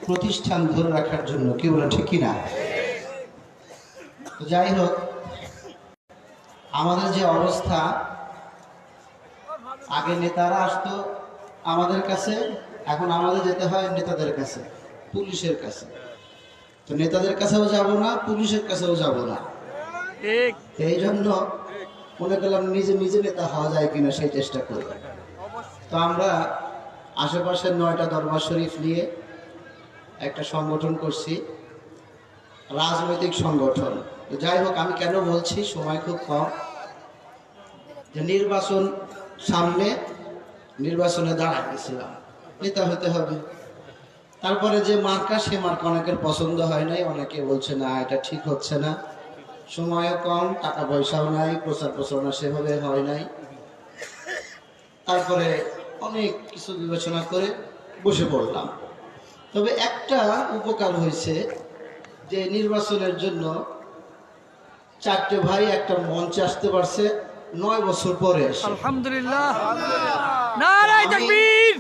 প্রতিষ্ঠান ধরে রাখার জন্য, কি বলে ঠিক কিনা? যাই হোক, আমাদের যে অবস্থা, আগে নেতারা আসতো আমাদের কাছে, এখন আমাদের যেতে হয় নেতাদের কাছে, পুলিশের কাছে। তো নেতাদের কাছেও যাব না, পুলিশের কাছেও যাব না। এই জন্য মনে করলাম নিজে নিজে নেতা হওয়া যায় কিনা সেই চেষ্টা করি। তো আমরা আশেপাশের 9টা দরবার শরীফ নিয়ে একটা সংগঠন করছি, রাজনৈতিক সংগঠন। যাই হোক, আমি কেন বলছি, সময় খুব কম, যে নির্বাচন সামনে, নির্বাচনে দাঁড়ায় গেছিলাম, নেতা হতে হবে। তারপরে যে মার্কা, সে মার্কা অনেকের পছন্দ হয় নাই, অনেকে বলছে না এটা ঠিক হচ্ছে না, সময়ও কম, টাকা পয়সাও নাই, প্রচার প্রচারণা সেভাবে হয় নাই। তারপরে অনেক কিছু বিবেচনা করে বসে পড়লাম। তবে একটা উপকার হয়েছে, যে নির্বাচনের জন্য 4টে ভাই একটা মঞ্চে আসতে পারছে 9 বছর পরে। আলহামদুলিল্লাহ, নারায়ে তাকবীর,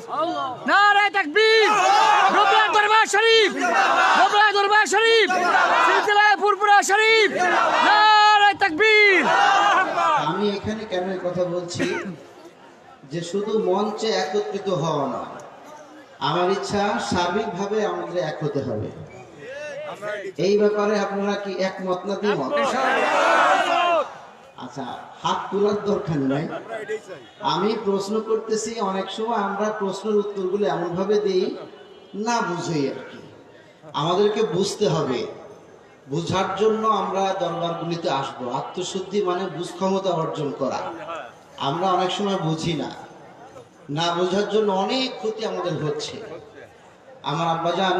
নারায়ে তাকবীর, রমজান দরবার শরীফ, রমজান দরবার শরীফ, সিলসিলায়ে ফুরফুরা শরীফ, নারায়ে তাকবীর। আমি এখানে কেন এই কথা বলছি, যে শুধু মঞ্চে একত্রিত হওয়া না, আমার ইচ্ছা সার্বিকভাবে আমাদের এক হতে হবে। এই ব্যাপারে আপনারা কি একমত না দ্বিমত? আচ্ছা, হাত তোলার দরকার নাই। আমি প্রশ্ন করতেছি, অনেক সময় আমরা প্রশ্নের উত্তরগুলো এমন ভাবে দিই না বুঝেই আর কি। আমাদেরকে বুঝতে হবে, বুঝার জন্য আমরা দরবারগুলিতে আসবো। আত্মশুদ্ধি মানে বুঝ ক্ষমতা অর্জন করা। আমরা অনেক সময় বুঝি না, না বোঝার জন্য অনেক ক্ষতি আমাদের হচ্ছে। আমার আব্বাজান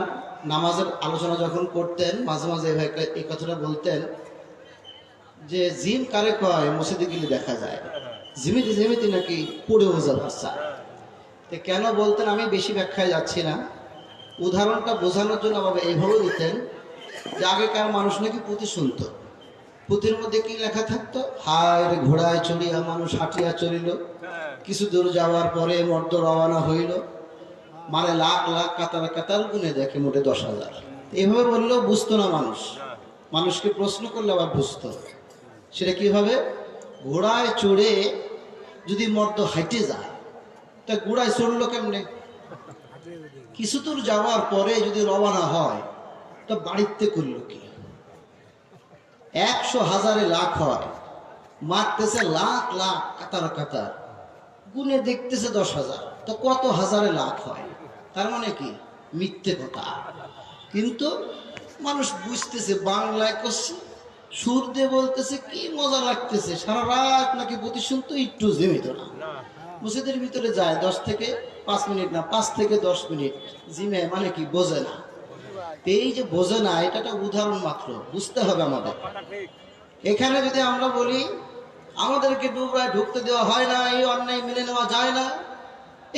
নামাজের আলোচনা যখন করতেন, মাঝে মাঝে এই কথাটা বলতেন যে জিম কারে কয় মসজিদে গেলে দেখা যায়, জিমিতি জিমিতি নাকি পড়ে ওজা ভাষা। তো কেন বলতেন আমি বেশি ব্যাখ্যায় যাচ্ছি না, উদাহরণটা বোঝানোর জন্য বাবা এইভাবে দিতেন যে আগেকার মানুষ নাকি পুঁথি শুনত, পুঁথির মধ্যে কি লেখা থাকতো, হায় রে ঘোড়ায় চড়িয়া মানুষ হাঁটিয়া চলিল, কিছু দূর যাওয়ার পরে মর্দ রওনা হইল, মানে লাখ লাখ কাতার কাতার গুনে দেখে মোটে 10,000। এইভাবে বললেও বুঝতো না মানুষ, মানুষকে প্রশ্ন করলে আবার বুঝতো। সেটা কিভাবে? ঘোড়ায় চড়ে যদি মর্দ হাইটে যায়, তা ঘোড়ায় চড়লো কেমনে? কিছু দূর যাওয়ার পরে যদি রওনা হয়, তা বাড়িতে করলো কি? 100 হাজারে লাখ হয়, মারতেছে লাখ লাখ কাতার কাতার, গুনে দেখতেছে 10,000, তো কত হাজারে লাখ হয়? তার মানে কি? মিথ্যে কথা। কিন্তু মানুষ বুঝতেছে, বাংলায় করছে, সুর দিয়ে বলতেছে, কি মজা লাগতেছে, সারা রাত নাকি পুঁথি শুনতো, একটু জিমিত না। মসজিদের ভিতরে যায় 10 থেকে 5 মিনিট না, 5 থেকে 10 মিনিট জিমে, মানে কি? বোঝে না। এই যে বোঝে না, এটা একটা উদাহরণ মাত্র, বুঝতে হবে আমাদের। এখানে যদি আমরা বলি আমাদেরকে ডুবরায় ঢুকতে দেওয়া হয় না, এই অন্যায় মেনে নেওয়া যায় না,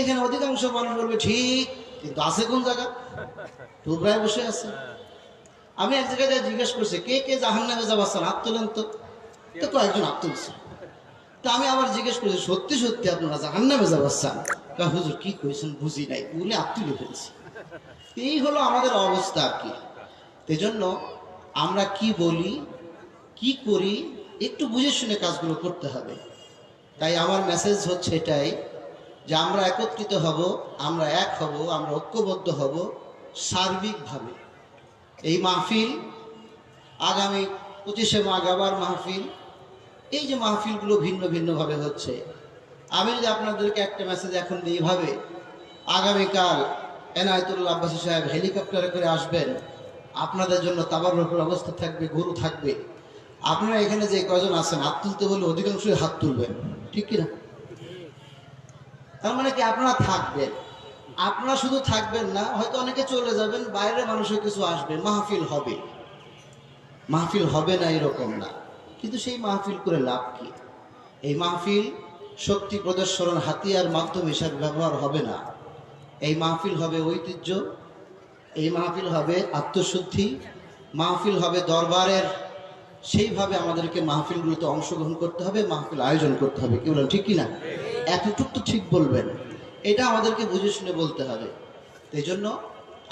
এখানে অধিকাংশ মানুষ বলবে ঠিক, কিন্তু আছে কোন জায়গা? ডুবরায় বসে আছে। আমি এক জায়গায় জিজ্ঞেস করছি, কে কে জাহান্নামে যাচ্ছেন, হাত তোলেন তো। কয়েকজন হাত তুলছে। তা আমি আবার জিজ্ঞেস করছি, সত্যি সত্যি আপনারা জাহান্নামে যাচ্ছেন? হুজুর কি কইছেন বুঝি নাই, বলে হাত তুলে ফেলছি। এই হলো আমাদের অবস্থা আর কি। এই জন্য আমরা কি বলি, কি করি, একটু বুঝে শুনে কাজগুলো করতে হবে। তাই আমার মেসেজ হচ্ছে এটাই, যে আমরা একত্রিত হব, আমরা এক হব, আমরা ঐক্যবদ্ধ হব সার্বিকভাবে। এই মাহফিল আগামী 25শে মাঘ আবার মাহফিল, এই যে মাহফিলগুলো ভিন্ন ভিন্নভাবে হচ্ছে, আমি যদি আপনাদেরকে একটা মেসেজ এখন দিই, এইভাবে আগামীকাল এনায়েতুল্লাহ আব্বাসী সাহেব হেলিকপ্টারে করে আসবেন, আপনাদের জন্য তাবাররুকের অবস্থা থাকবে, গরু থাকবে। আপনারা এখানে যে কয়জন আছেন, হাত তুলতে বলে অধিকাংশই হাত তুলবেন, ঠিক কিনা? তার মানে কি আপনারা থাকবেন। আপনারা শুধু থাকবেন না, হয়তো অনেকে চলে যাবেন, বাইরের মানুষের কিছু আসবে, মাহফিল হবে। মাহফিল হবে না এরকম না, কিন্তু সেই মাহফিল করে লাভ কি? এই মাহফিল শক্তি প্রদর্শনের হাতিয়ার মাধ্যম হিসাবে ব্যবহার হবে না। এই মাহফিল হবে ঐতিহ্য, এই মাহফিল হবে আত্মশুদ্ধি, মাহফিল হবে দরবারের। সেইভাবে আমাদেরকে মাহফিলগুলোতে অংশগ্রহণ করতে হবে, মাহফিল আয়োজন করতে হবে। কি বলেন, ঠিক কিনা? এতটুকু তো ঠিক বলবেন, এটা আমাদেরকে বুঝে শুনে বলতে হবে। এই জন্য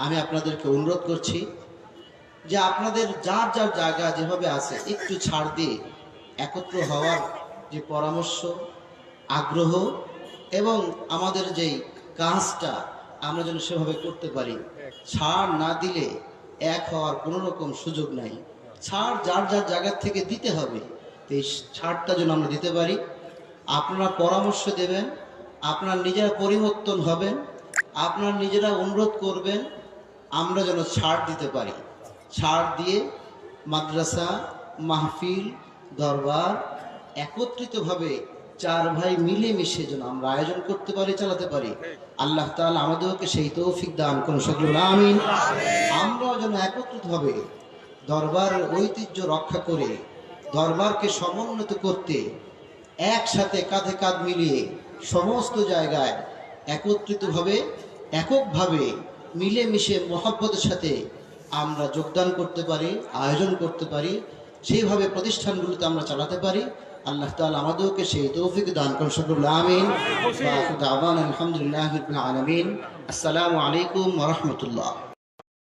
আমি আপনাদেরকে অনুরোধ করছি যে আপনাদের যার যার জায়গা যেভাবে আছে একটু ছাড় দিয়ে একত্র হওয়ার যে পরামর্শ, আগ্রহ এবং আমাদের যেই কাজটা আমরা যেন সেভাবে করতে পারি। ছাড় না দিলে এক হওয়ার কোনো রকম সুযোগ নাই। ছাড় যার যার জায়গা থেকে দিতে হবে, তো এই ছাড়টা যেন আমরা দিতে পারি। আপনারা পরামর্শ দেবেন, আপনার নিজেরা পরিবর্তন হবেন, আপনার নিজেরা অনুরোধ করবেন, আমরা যেন ছাড় দিতে পারি। ছাড় দিয়ে মাদ্রাসা, মাহফিল, দরবার একত্রিতভাবে চার ভাই মিলেমিশে যেন আমরা আয়োজন করতে পারি, চালাতে পারি। আল্লাহ তাআলা আমাদেরকে সেই তৌফিক দান করুন, সকলে বলুন আমিন। আমরাও যেন একত্রিতভাবে দরবারের ঐতিহ্য রক্ষা করে দরবারকে সমুন্নত করতে একসাথে কাঁধে কাঁধ মিলিয়ে সমস্ত জায়গায় একত্রিতভাবে এককভাবে মিলেমিশে মহব্বতের সাথে আমরা যোগদান করতে পারি, আয়োজন করতে পারি, সেইভাবে প্রতিষ্ঠানগুলোতে আমরা চালাতে পারি। আল্লাহ তাআলা আমাদেরকে সেই তৌফিক দান করুন, সকলে বলুন আমিন। ওয়া আখিরু দাওয়ানা আলহামদুলিল্লাহি রাব্বিল আলামিন। আসসালামু আলাইকুম ওয়া রাহমাতুল্লাহ।